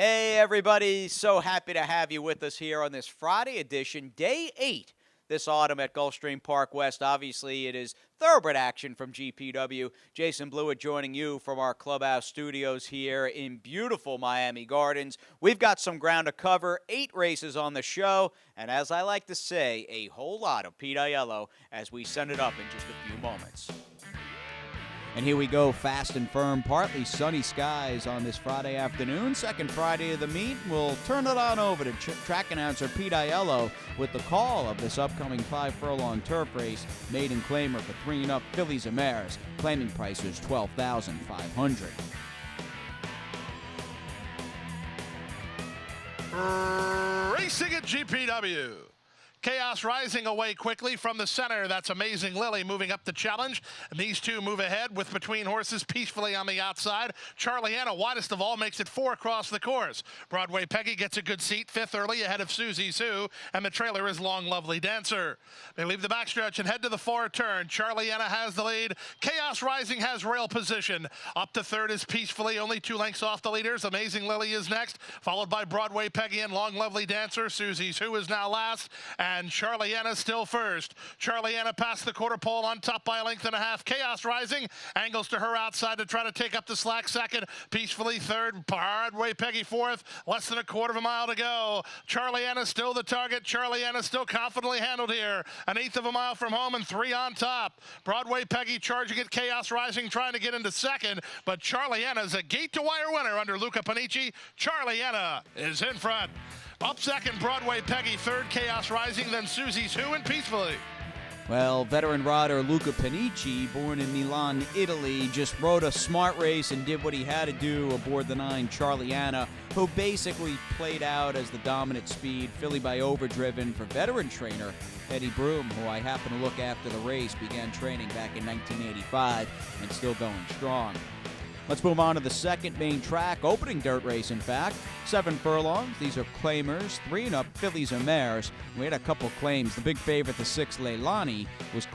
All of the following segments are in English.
Hey, everybody. So happy to have you with us here on this Friday edition, day 8 this autumn at Gulfstream Park West. Obviously, it is thoroughbred action from GPW. Jason Blewett joining you from our clubhouse studios here in beautiful Miami Gardens. We've got some ground to cover, 8 races on the show, and as I like to say, a whole lot of Pete Aiello as we send it up in just a few moments. And here we go, fast and firm, partly sunny skies on this Friday afternoon. Second Friday of the meet. We'll turn it on over to track announcer Pete Aiello with the call of this upcoming 5-furlong turf race. Maiden claimer for 3-and-up fillies and mares. Claiming price is $12,500. Racing at GPW. Chaos rising away quickly from the center. That's Amazing Lily moving up the challenge. And these two move ahead with Between Horses peacefully on the outside. Charlie Anna, widest of all, makes it 4 across the course. Broadway Peggy gets a good seat, 5th early ahead of Susie Sue. And the trailer is Long Lovely Dancer. They leave the backstretch and head to the far turn. Charlie Anna has the lead. Chaos Rising has rail position. Up to 3rd is Peacefully, only 2 lengths off the leaders. Amazing Lily is next, followed by Broadway Peggy and Long Lovely Dancer. Susie Sue is now last. And Charlie Anna still first. Charlie Anna past the quarter pole on top by a length and a half. Chaos Rising angles to her outside to try to take up the slack second. Peacefully third. Broadway Peggy fourth. Less than a quarter of a mile to go. Charlie Anna still the target. Charlie Anna still confidently handled here. An eighth of a mile from home and 3 on top. Broadway Peggy charging at Chaos Rising, trying to get into second, but Charlie Anna is a gate-to-wire winner under Luca Panici. Charlie Anna is in front. Up second, Broadway Peggy. Third, Chaos Rising. Then Susie Sue and Peacefully. Well, veteran rider Luca Panici, born in Milan, Italy, just rode a smart race and did what he had to do aboard the 9 Charlie Anna, who basically played out as the dominant speed, filly by Overdriven for veteran trainer Eddie Broom, who I happened to look after the race, began training back in 1985 and still going strong. Let's move on to the second main track, opening dirt race, in fact. 7 furlongs. These are claimers, 3-and-up fillies and mares. We had a couple claims. The big favorite, the 6 Leilani, was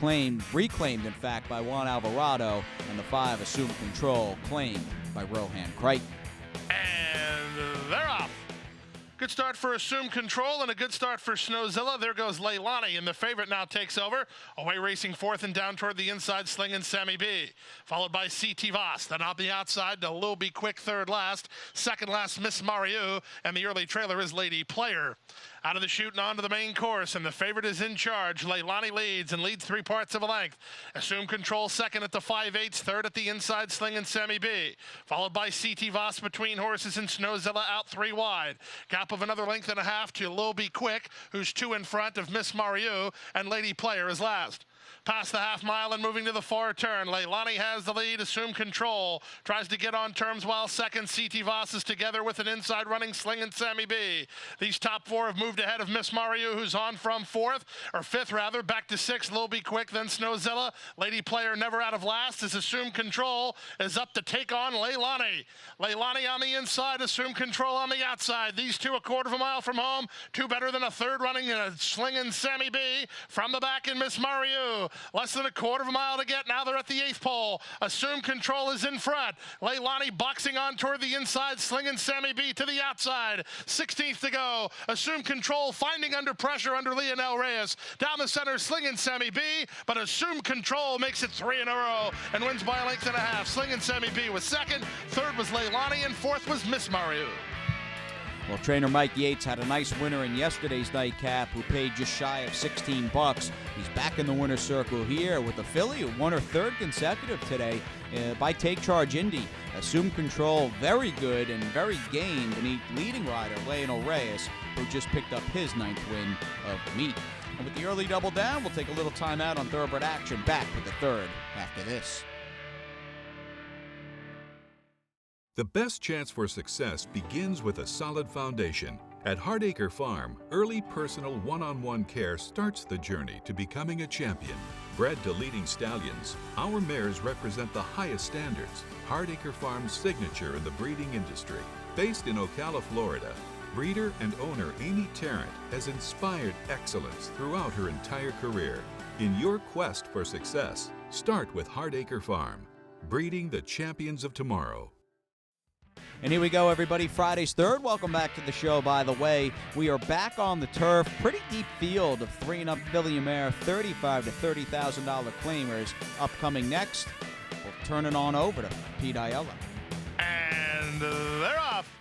reclaimed, in fact, by Juan Alvarado, and the 5 Assumed Control, claimed by Rohan Crichton. And they're off. Good start for Assume Control and a good start for Snowzilla. There goes Leilani, and the favorite now takes over. Away racing 4th and down toward the inside, Slingin' Sammy B. Followed by C.T. Voss. Then on the outside, to Lil Be Quick, 3rd last. 2nd last, Miss Mario. And the early trailer is Lady Player. Out of the chute and onto the main course, and the favorite is in charge. Leilani leads 3 parts of a length. Assume Control 2nd at the 5/8, 3rd at the inside, Slingin' Sammy B. Followed by C.T. Voss, Between Horses, and Snowzilla out 3 wide. Gap of another length and a half to Lil Be Quick, who's 2 in front of Miss Mario, and Lady Player is last. Past the half mile and moving to the far turn. Leilani has the lead. Assume Control tries to get on terms while second. C.T. Voss is together with an inside running Slingin' Sammy B. These top 4 have moved ahead of Miss Mario, who's on from 5th rather, back to 6th. Lil Be Quick, then Snowzilla. Lady Player never out of last as Assume Control is up to take on Leilani. Leilani on the inside, Assume Control on the outside. These two a quarter of a mile from home. 2 better than a 3rd running Slingin' Sammy B. From the back in Miss Mario. Less than a quarter of a mile to get. Now they're at the 8th pole. Assume Control is in front. Leilani boxing on toward the inside. Slingin' Sammy B to the outside. 16th to go. Assume Control finding under pressure under Leonel Reyes. Down the center, Slingin' Sammy B. But Assume Control makes it 3 in a row and wins by a length and a half. Slingin' Sammy B was 2nd. 3rd was Leilani. And 4th was Miss Mario. Well, trainer Mike Yates had a nice winner in yesterday's nightcap who paid just shy of $16. He's back in the winner's circle here with a filly who won her 3rd consecutive today by Take Charge Indy. Assume Control, very good and very game beneath leading rider Leonel Reyes, who just picked up his 9th win of the meet. And with the early double down, we'll take a little time out on thoroughbred action. Back with the 3rd after this. The best chance for success begins with a solid foundation. At Hardacre Farm, early personal one-on-one care starts the journey to becoming a champion. Bred to leading stallions, our mares represent the highest standards. Hardacre Farm's signature in the breeding industry. Based in Ocala, Florida, breeder and owner Amy Tarrant has inspired excellence throughout her entire career. In your quest for success, start with Hardacre Farm, breeding the champions of tomorrow. And here we go, everybody. Friday's third. Welcome back to the show, by the way. We are back on the turf. Pretty deep field of 3-and-up Millionaire, $35,000 to $30,000 claimers. Upcoming next, we'll turn it on over to Pete Aiello. And they're off.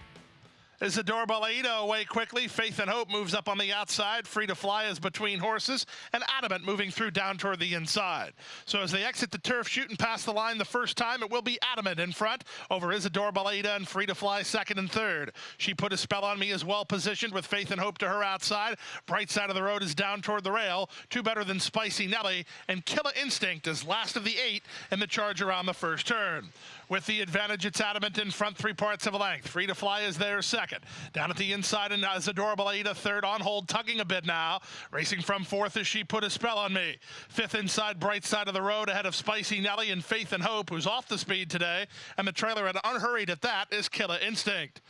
Isadora Balaida away quickly. Faith and Hope moves up on the outside. Free to Fly is between horses. And Adamant moving through down toward the inside. So as they exit the turf, shooting past the line the first time, it will be Adamant in front over Isadora Balaida and Free to Fly second and third. She Put a Spell on Me is well positioned with Faith and Hope to her outside. Bright Side of the Road is down toward the rail. Two better than Spicy Nelly. And Killer Instinct is last of the 8 in the charge around the first turn. With the advantage, it's Adamant in front, 3/4 of a length. Free to Fly is there second. Down at the inside, and Isadora Balaida third on hold, tugging a bit now. Racing from fourth as She Put a Spell on Me. Fifth inside, Bright Side of the Road ahead of Spicy Nelly and Faith and Hope, who's off the speed today. And the trailer, and unhurried at that, is Killer Instinct.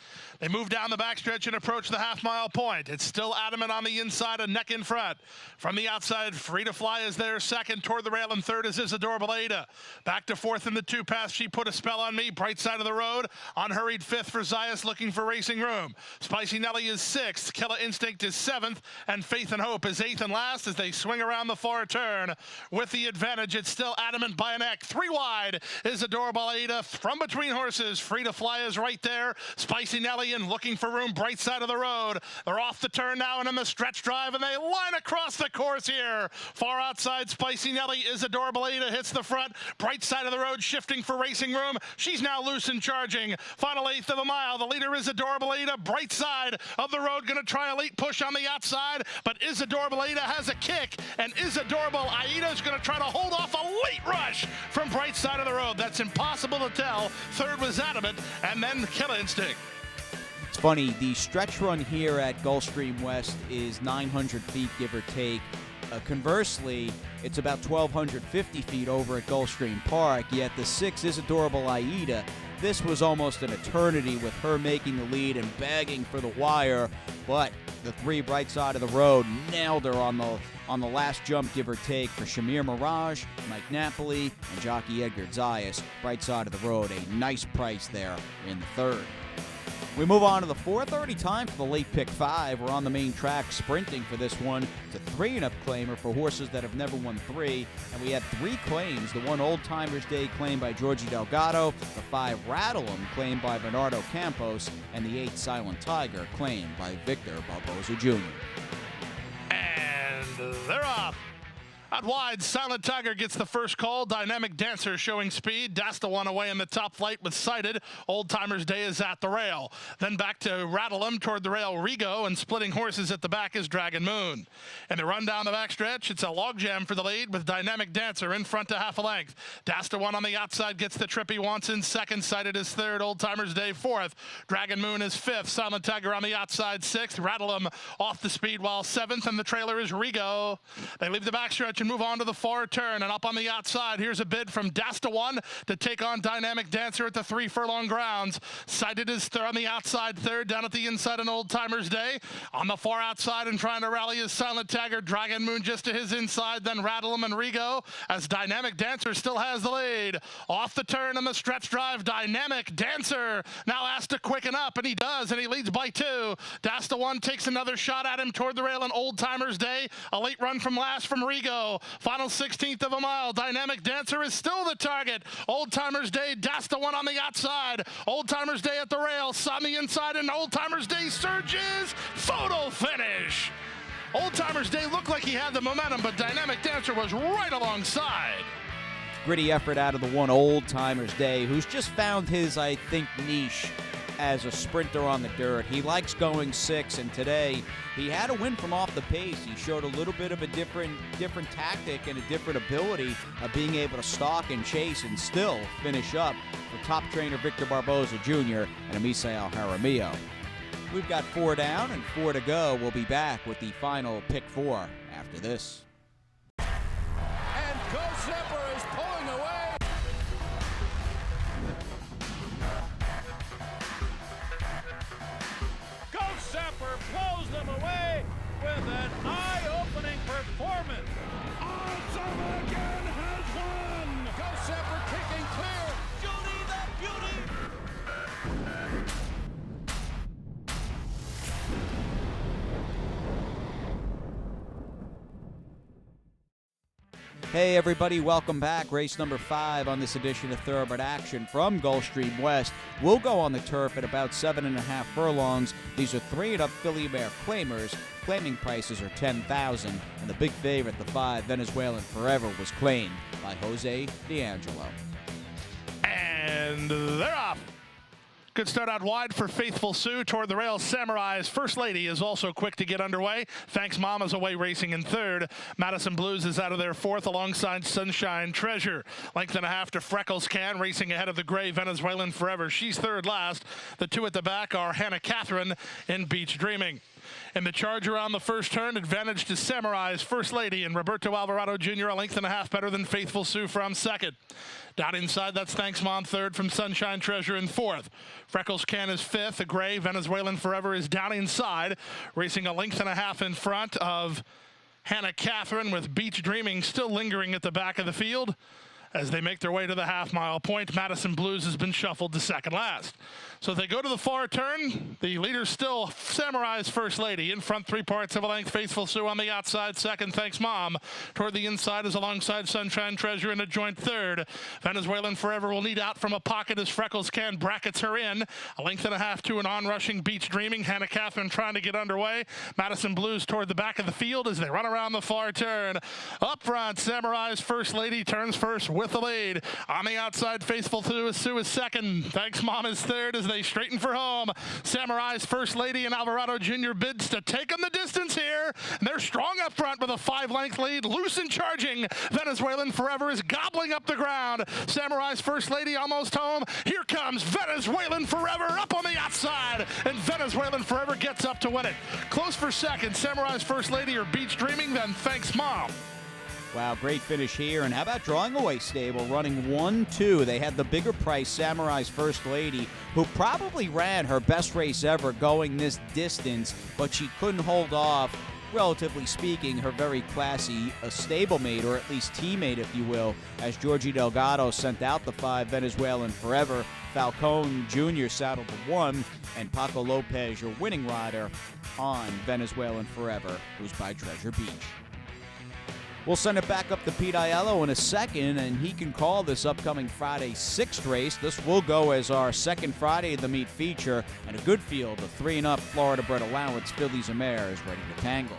They move down the backstretch and approach the half-mile point. It's still Adamant on the inside, a neck in front. From the outside, Free to Fly is there second. Toward the rail, and third is Isadora Balaida. Back to fourth in the two pass, She Put a Spell on Me. Bright Side of the Road. Unhurried fifth for Zayas, looking for racing room. Spicy Nelly is sixth. Killer Instinct is seventh. And Faith and Hope is eighth and last as they swing around the far turn. With the advantage, it's still Adamant by a neck. 3 wide. Isadora Balaida from between horses. Free to Fly is right there. Spicy Nelly and looking for room. Bright Side of the Road. They're off the turn now and in the stretch drive, and they line across the course here. Far outside, Spicy Nelly. Isadora Balaida hits the front. Bright Side of the Road shifting for racing room. She's now loose and charging. Final 1/8 of a mile. The leader is Isadora Balaida. Bright Side of the Road going to try a late push on the outside, but Isadora Balaida has a kick, and Isadora Balaida is going to try to hold off a late rush from Bright Side of the Road. That's impossible to tell. Third was Adamant, and then Killer Instinct. It's funny, the stretch run here at Gulfstream West is 900 feet, give or take. Conversely, it's about 1,250 feet over at Gulfstream Park, yet the 6 Isadora Balaida, this was almost an eternity with her making the lead and bagging for the wire, but the 3 Bright Side of the Road nailed her on the last jump, give or take, for Shamir Mirage, Mike Napoli, and jockey Edgar Zayas. Bright Side of the Road, a nice price there in the third. We move on to the 4:30 time for the late pick 5. We're on the main track sprinting for this one. It's a 3-and-up claimer for horses that have never won 3. And we had 3 claims. The 1 Old Timers Day claimed by Georgie Delgado, the 5 Rattle 'em claimed by Bernardo Campos, and the 8 Silent Tiger claimed by Victor Barboza Jr. And they're off. Out wide, Silent Tiger gets the first call. Dynamic Dancer showing speed. Dasta one away in the top flight with Sighted. Old Timers Day is at the rail. Then back to Rattle 'em toward the rail, Rigo, and splitting horses at the back is Dragon Moon. And the run down the backstretch, it's a logjam for the lead with Dynamic Dancer in front to half a length. Dasta one on the outside gets the trip he wants in second. Sighted is third. Old Timers Day fourth. Dragon Moon is fifth. Silent Tiger on the outside sixth. Rattle 'em off the speed while seventh, and the trailer is Rigo. They leave the backstretch and move on to the far turn, and up on the outside, here's a bid from Dasta one to take on Dynamic Dancer at the 3 furlong grounds. Sighted is on the outside third. Down at the inside, an Old Timers Day. On the far outside and trying to rally is Silent Tiger. Dragon Moon just to his inside, then Rattle 'em and Rigo, as Dynamic Dancer still has the lead. Off the turn in the stretch drive, Dynamic Dancer now asked to quicken up, and he does, and he leads by 2. Dasta one takes another shot at him toward the rail, and Old Timers Day. A late run from last from Rigo. Final 16th of a mile. Dynamic Dancer is still the target. Old Timers Day, Dasta one on the outside. Old Timers Day at the rail, on the inside, and Old Timers Day surges. Photo finish. Old Timers Day looked like he had the momentum, but Dynamic Dancer was right alongside. Gritty effort out of the 1 Old Timers Day, who's just found his, I think, niche as a sprinter on the dirt. He likes going 6, and today he had a win from off the pace. He showed a little bit of a different tactic and a different ability of being able to stalk and chase and still finish up for top trainer Victor Barboza Jr. and Amisael Jaramillo. We've got 4 down and 4 to go. We'll be back with the final pick 4 after this. And Ghost Zipper is pulling away. Ghost Zipper blows them away with an eye-opening performance. Awesome again has won. Ghost Zipper kicking clear. Judy the Beauty. Hey everybody, welcome back. Race number 5 on this edition of Thoroughbred Action from Gulfstream West. We'll go on the turf at about 7.5 furlongs. These are 3-and-up filly mare claimers. Claiming prices are $10,000, and the big favorite, the 5 Venezuelan Forever, was claimed by Jose D'Angelo. And they're off. Good start out wide for Faithful Sue. Toward the rail, Samurai's First Lady is also quick to get underway. Thanks Mama's away racing in third. Madison Blues is out of there fourth alongside Sunshine Treasure. Length and a half to Freckles Can, racing ahead of the gray Venezuelan Forever. She's third last. The two at the back are Hannah Catherine and Beach Dreaming. In the charge around the first turn, advantage to Samurai's First Lady and Roberto Alvarado Jr. a length and a half better than Faithful Sue from second. Down inside, that's Thanks Mom third from Sunshine Treasure in fourth. Freckles Can is fifth. The gray Venezuelan Forever is down inside, racing a length and a half in front of Hannah Catherine, with Beach Dreaming still lingering at the back of the field. As they make their way to the half-mile point, Madison Blues has been shuffled to second last. So they go to the far turn. The leader's still Samurai's First Lady. In front, 3/4 of a length, Faithful Sue on the outside. Second, Thanks Mom. Toward the inside is alongside Sunshine Treasure in a joint third. Venezuelan Forever will lead out from a pocket as Freckles Can brackets her in. A length and a half to an on-rushing Beach Dreaming. Hannah Catherine trying to get underway. Madison Blues toward the back of the field as they run around the far turn. Up front, Samurai's First Lady turns first with the lead. On the outside, Faithful Sue is second. Thanks Mom is third as they straighten for home. Samurai's First Lady and Alvarado Jr. bids to take them the distance here. And they're strong up front with a 5-length lead. Loose and charging. Venezuelan Forever is gobbling up the ground. Samurai's First Lady almost home. Here comes Venezuelan Forever up on the outside. And Venezuelan Forever gets up to win it. Close for second. Samurai's First Lady or Beach Dreaming, then Thanks Mom. Wow, great finish here. And how about Drawing Away Stable running 1-2? They had the bigger price, Samurai's First Lady, who probably ran her best race ever going this distance, but she couldn't hold off, relatively speaking, her very classy stablemate, or at least teammate, if you will, as Georgie Delgado sent out the 5 Venezuelan Forever. Falcone Jr. saddled the 1, and Paco Lopez, your winning rider, on Venezuelan Forever, who's by Treasure Beach. We'll send it back up to Pete Aiello in a second, and he can call this upcoming Friday 6th race. This will go as our second Friday of the meet feature, and a good field of 3-and-up Florida-bred allowance fillies and mares ready to tangle.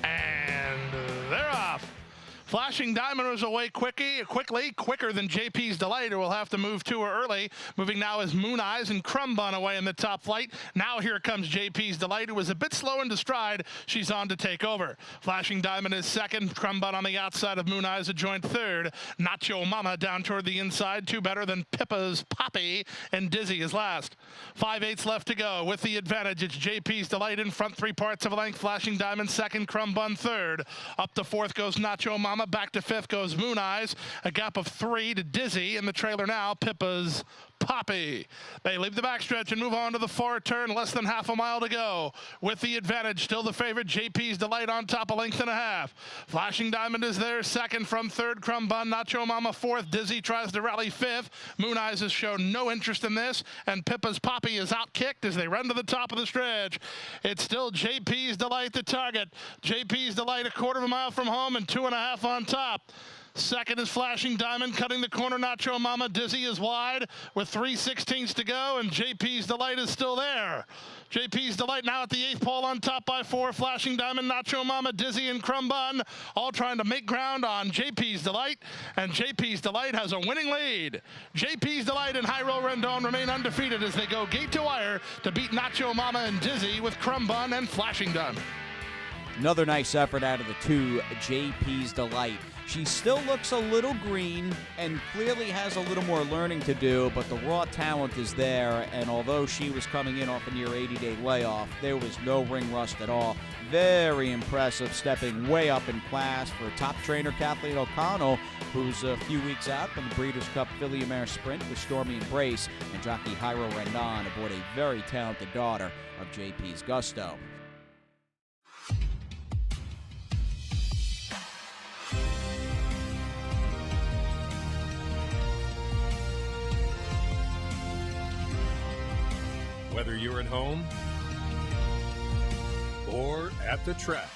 And they're off. Flashing Diamond was away quicker than JP's Delight, who will have to move to her early. Moving now is Moon Eyes and Crumb Bun away in the top flight. Now here comes JP's Delight, who was a bit slow into stride. She's on to take over. Flashing Diamond is second. Crumb Bun on the outside of Moon Eyes, a joint third. Nacho Mama down toward the inside. 2 better than Pippa's Poppy, and Dizzy is last. 5/8 left to go. With the advantage, it's JP's Delight in front, 3/4 of a length. Flashing Diamond second. Crumb Bun third. Up to fourth goes Nacho Mama. Back to fifth goes Moon Eyes. A gap of 3 to Dizzy. In the trailer now, Pippa's Poppy. They leave the backstretch and move on to the far turn. Less than half a mile to go. With the advantage, still the favorite, JP's Delight on top, a length and a half. Flashing Diamond is there second from third. Crumb Bun, Nacho Mama fourth. Dizzy tries to rally fifth. Moon Eyes has shown no interest in this, and Pippa's Poppy is outkicked as they run to the top of the stretch. It's still JP's Delight the target. JP's Delight a 1/4 mile from home and 2.5 on top. Second is Flashing Diamond, cutting the corner. Nacho Mama. Dizzy is wide with 3/16 to go, and JP's Delight is still there. JP's Delight now at the 8th pole on top by 4. Flashing Diamond, Nacho Mama, Dizzy, and Crumb Bun all trying to make ground on JP's Delight, and JP's Delight has a winning lead. JP's Delight and Hyro Rendon remain undefeated as they go gate to wire to beat Nacho Mama and Dizzy with Crumb Bun and Flashing Diamond. Another nice effort out of the 2, JP's Delight. She still looks a little green and clearly has a little more learning to do, but the raw talent is there, and although she was coming in off a near 80-day layoff, there was no ring rust at all. Very impressive, stepping way up in class for top trainer Kathleen O'Connell, who's a few weeks out from the Breeders' Cup Filly and Mare Sprint with Stormy Embrace, and jockey Hyro Rendon aboard a very talented daughter of JP's Gusto. Whether you're at home or at the track,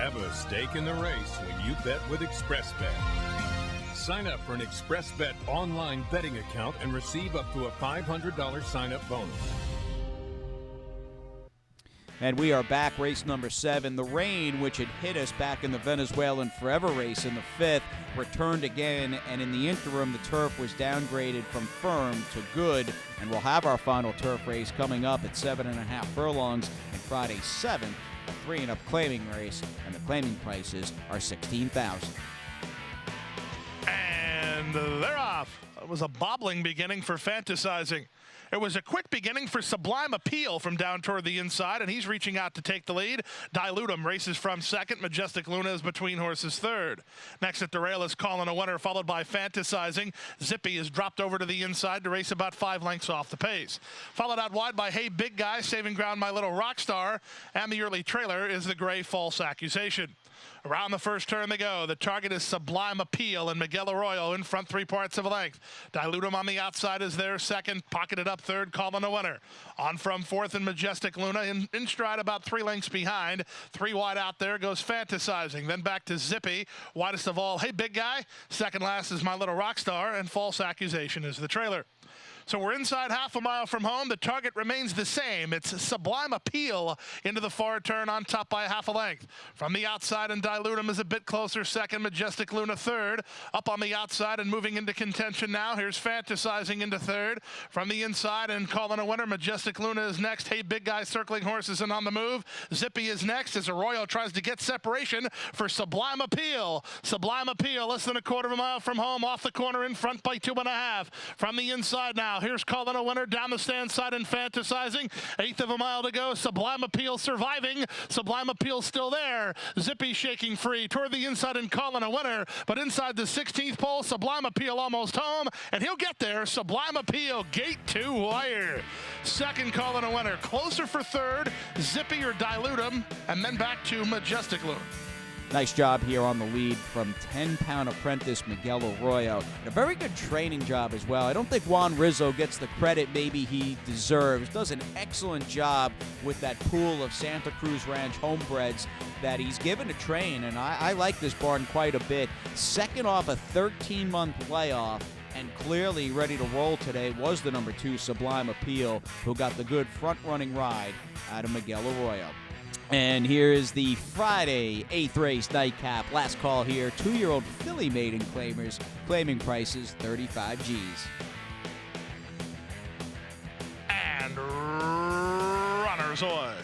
Have a stake in the race when you bet with ExpressBet. Sign up for an ExpressBet online betting account and receive up to a $500 sign-up bonus. And we are back, race number 7. The rain, which had hit us back in the Venezuelan Forever race in the 5th, returned again, and in the interim, the turf was downgraded from firm to good, and we'll have our final turf race coming up at 7.5 furlongs on Friday 7th, a 3-and-up claiming race, and the claiming prices are $16,000. And they're off. It was a bobbling beginning for Fantasizing. It was a quick beginning for Sublime Appeal from down toward the inside, and he's reaching out to take the lead. Dilutum races from second. Majestic Luna is between horses third. Next at the rail is Calling a Winner, followed by Fantasizing. Zippy is dropped over to the inside to race about 5 lengths off the pace. Followed out wide by Hey Big Guy, saving ground My Little Rockstar, and the early trailer is the Gray False Accusation. Around the first turn they go. The target is Sublime Appeal and Miguel Arroyo in front 3/4 of a length. Dilutum on the outside is there second. Pocketed up third, Calling a Winner. On from fourth and Majestic Luna in stride about 3 lengths behind. 3 wide out there goes Fantasizing. Then back to Zippy. Widest of all, Hey Big Guy. Second last is My Little Rockstar, and False Accusation is the trailer. So we're inside half a mile from home. The target remains the same. It's Sublime Appeal into the far turn on top by half a length. From the outside, and Dilutum is a bit closer. Second, Majestic Luna third. Up on the outside and moving into contention now. Here's Fantasizing into third. From the inside and Calling a Winner. Majestic Luna is next. Hey Big Guy circling horses and on the move. Zippy is next as Arroyo tries to get separation for Sublime Appeal. Sublime Appeal less than a 1/4 mile from home. Off the corner in front by 2.5. From the inside now. Here's Calling a Winner down the stand side and Fantasizing. 1/8 of a mile to go. Sublime Appeal surviving. Sublime Appeal still there. Zippy shaking free toward the inside and Calling a Winner. But inside the 16th pole, Sublime Appeal almost home. And he'll get there. Sublime Appeal, gate 2 wire. Second, Calling a Winner. Closer for third. Zippy or Dilutum. And then back to Majestic Luna. Nice job here on the lead from 10-pound apprentice Miguel Arroyo. And a very good training job as well. I don't think Juan Rizzo gets the credit maybe he deserves. Does an excellent job with that pool of Santa Cruz Ranch homebreds that he's given to train, and I like this barn quite a bit. Second off a 13-month layoff, and clearly ready to roll today was the number 2 Sublime Appeal, who got the good front-running ride out of Miguel Arroyo. And here is the Friday 8th race nightcap. Last call here. 2-year-old filly maiden claimers. Claiming prices 35 Gs. And runners away.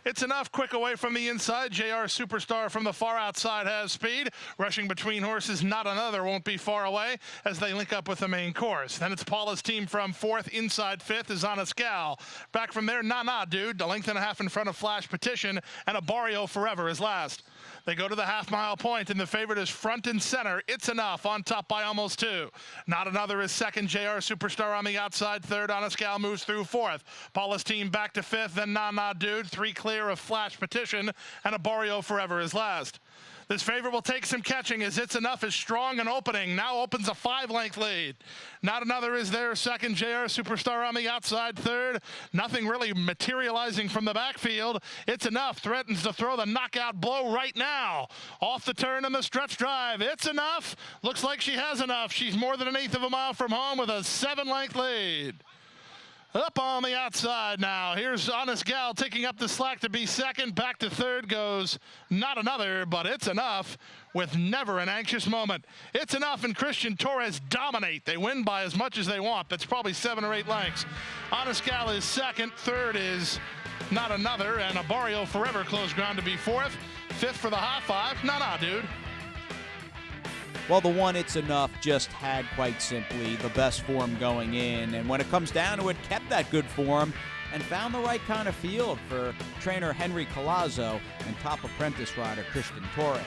It's enough. Quick away from the inside. JR Superstar from the far outside has speed. Rushing between horses. Not Another won't be far away as they link up with the main course. Then it's Paula's team from 4th. Inside 5th is Honest Gal. Back from there, Dude. A length and a half in front of Flash Petition. And a Barrio Forever is last. They go to the half-mile point, and the favorite is front and center. It's Enough on top by almost 2. Not Another is second. JR Superstar on the outside. Third, Honest Gal moves through 4th. Paula's team back to 5th. Then Dude. 3 clear of Flash Petition, and a Barrio Forever is last. This favorite will take some catching as It's Enough is strong and opening. Now opens a 5-length lead. Not Another is there second. JR Superstar on the outside third. Nothing really materializing from the backfield. It's Enough threatens to throw the knockout blow right now. Off the turn in the stretch drive. It's Enough. Looks like she has enough. She's more than 1/8 of a mile from home with a 7-length lead. Up on the outside now. Here's Honest Gal taking up the slack to be second. Back to third goes Not Another, but It's Enough with Never an Anxious Moment. It's Enough and Christian Torres dominate. They win by as much as they want. That's probably 7 or 8 lengths. Honest Gal is second. Third is Not Another, and a Barrio Forever close ground to be 4th. 5th for the high 5. Dude. Well, the one It's Enough just had, quite simply, the best form going in. And when it comes down to it, kept that good form and found the right kind of field for trainer Henry Colazzo and top apprentice rider Christian Torres.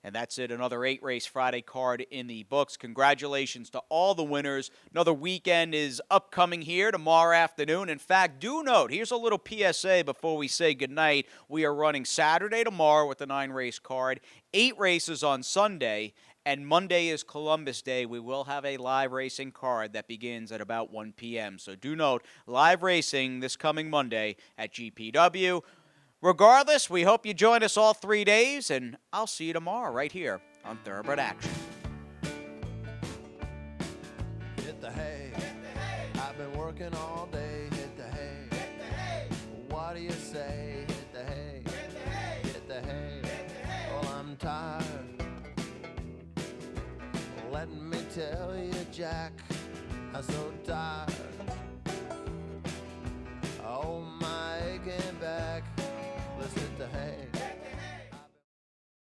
And that's it, another 8-race Friday card in the books. Congratulations to all the winners. Another weekend is upcoming here tomorrow afternoon. In fact, do note, here's a little PSA before we say goodnight. We are running Saturday tomorrow with the 9-race card, 8 races on Sunday, and Monday is Columbus Day. We will have a live racing card that begins at about 1 p.m. So do note, live racing this coming Monday at GPW. Regardless, we hope you join us all 3 days, and I'll see you tomorrow right here on Thoroughbred Action. Hit the hay. I've been working all day. Hit the hay. What do you say? Hit the hay. Hit the hay. Well, I'm tired. Let me tell you, Jack, I'm so tired.